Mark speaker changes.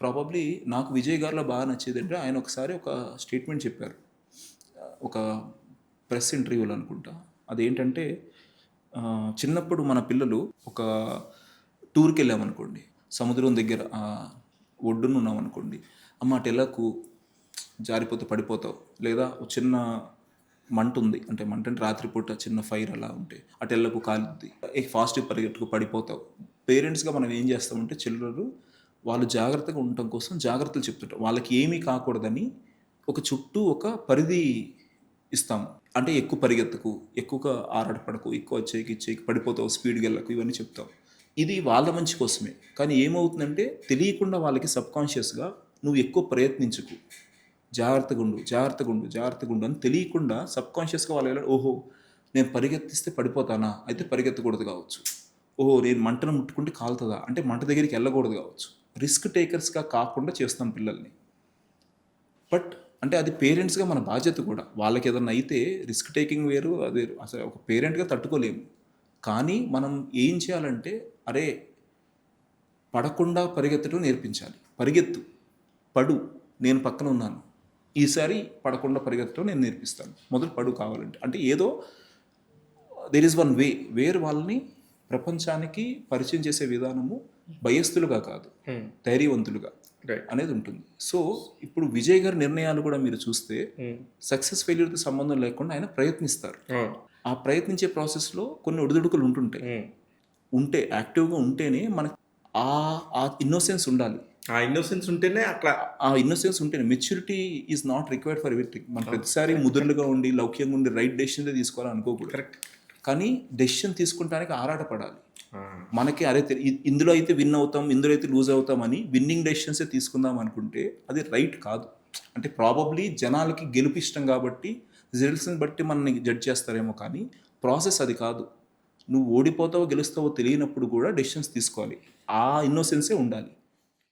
Speaker 1: Probably నాకు విజయ్ గారిలో బాగా నచ్చేదంటే ఆయన ఒకసారి ఒక స్టేట్మెంట్ చెప్పారు. ఒక ప్రెస్ ఇంటర్వ్యూలో అనుకుంటా. అదేంటంటే చిన్నప్పుడు మన పిల్లలు ఒక టూర్‌కి వెళ్ళామనుకోండి, సముద్రం దగ్గర ఒడ్డున ఉన్నామనుకోండి, అమ్మ అటెళ్ళకు జారిపోతే పడిపోతావు, లేదా ఒక చిన్న మంట ఉంది అంటే మంట అంటే రాత్రిపూట చిన్న ఫైర్ అలా ఉంటే అటెళ్ళకు కాలుద్ది, ఫాస్ట్గా పరిగెట్టుకు పడిపోతావు. పేరెంట్స్గా మనం ఏం చేస్తామంటే చిల్లరు వాళ్ళు జాగ్రత్తగా ఉండటం కోసం జాగ్రత్తలు చెప్తుంటాం. వాళ్ళకి ఏమీ కాకూడదని ఒక చుట్టూ ఒక పరిధి ఇస్తాము. అంటే ఎక్కువ పరిగెత్తకు, ఎక్కువగా ఆరాటపడకు, ఎక్కువ చేయకి పడిపోతావు, స్పీడ్గా వెళ్ళకు, ఇవన్నీ చెప్తాం. ఇది వాళ్ళ మంచి కోసమే. కానీ ఏమవుతుందంటే తెలియకుండా వాళ్ళకి సబ్కాన్షియస్గా నువ్వు ఎక్కువ ప్రయత్నించకు, జాగ్రత్తగా ఉండు, జాగ్రత్తగా ఉండు, జాగ్రత్తగా ఉండు అని తెలియకుండా సబ్కాన్షియస్గా వాళ్ళు ఓహో నేను పరిగెత్తిస్తే పడిపోతానా, అయితే పరిగెత్తకూడదు కావచ్చు. ఓహో నేను మంటను ముట్టుకుంటే కాలుతుందా, అంటే మంట దగ్గరికి వెళ్ళకూడదు కావచ్చు. రిస్క్ టేకర్స్గా కాకుండా చేస్తాం పిల్లల్ని. బట్ అంటే అది పేరెంట్స్గా మన బాధ్యత కూడా. వాళ్ళకి ఏదన్నా అయితే రిస్క్ టేకింగ్ వేరు, అది అసలు ఒక పేరెంట్గా తట్టుకోలేము. కానీ మనం ఏం చేయాలంటే అరే పడకుండా పరిగెత్తడం నేర్పించాలి. పరిగెత్తు, పడు, నేను పక్కన ఉన్నాను, ఈసారి పడకుండా పరిగెత్తడం నేను నేర్పిస్తాను, మొదలు పడు కావాలంటే. అంటే ఏదో there is one way where వాళ్ళని ప్రపంచానికి పరిచయం చేసే విధానము భయస్థులుగా కాదు, ధైర్యవంతులుగా అనేది ఉంటుంది. సో ఇప్పుడు విజయ్ గారి నిర్ణయాలు కూడా మీరు చూస్తే సక్సెస్ ఫెయిల్యూర్తో సంబంధం లేకుండా ఆయన ప్రయత్నిస్తారు. ఆ ప్రయత్నించే ప్రాసెస్లో కొన్ని ఒడిదుడుకులు ఉంటే యాక్టివ్గా ఉంటేనే మనకి ఆ ఇన్నోసెన్స్ ఉండాలి.
Speaker 2: ఆ ఇన్నోసెన్స్ ఉంటేనే అట్లా
Speaker 1: ఆ ఇన్నోసెన్స్ ఉంటేనే maturity is not required for everything. మనం ప్రతిసారి ముదురులుగా ఉండి లౌక్యంగా ఉండి రైట్ డెసిషన్ తీసుకోవాలని అనుకోకూడదు.
Speaker 2: కరెక్ట్.
Speaker 1: కానీ డెసిషన్ తీసుకుంటానికి ఆరాటపడాలి. మనకి అరే ఇందులో అయితే విన్ అవుతాం, ఇందులో అయితే లూజ్ అవుతామని విన్నింగ్ డెసిషన్సే తీసుకుందాం అనుకుంటే అది రైట్ కాదు. అంటే ప్రాబబ్లీ జనాలకి గెలుపు ఇష్టం కాబట్టి రిజల్ట్స్ని బట్టి మనల్ని జడ్జ్ చేస్తారేమో, కానీ ప్రాసెస్ అది కాదు. నువ్వు ఓడిపోతావో గెలుస్తావో తెలియనప్పుడు కూడా డెసిషన్స్ తీసుకోవాలి. ఆ ఇన్నోసెన్సే ఉండాలి.